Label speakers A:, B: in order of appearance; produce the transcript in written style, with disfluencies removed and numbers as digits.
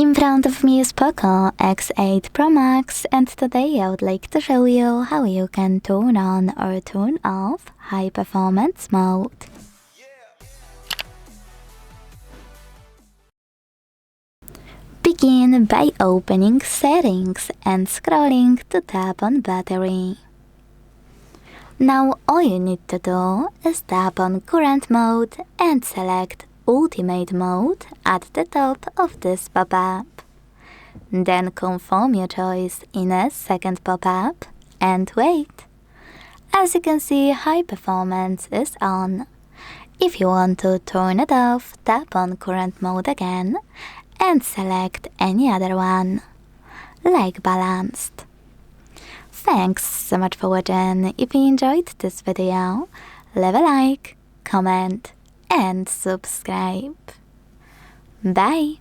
A: In front of me is POCO X8 Pro Max, and today I would like to show you how you can turn on or turn off high performance mode. Begin by opening settings and scrolling to tap on battery. Now all you need to do is tap on current mode and select ultimate mode at the top of this pop-up. Then confirm your choice in a second pop-up and wait. As you can see, high performance is on. If you want to turn it off, tap on current mode again and select any other one, like balanced. Thanks so much for watching. If you enjoyed this video, leave a like, comment and subscribe. Bye!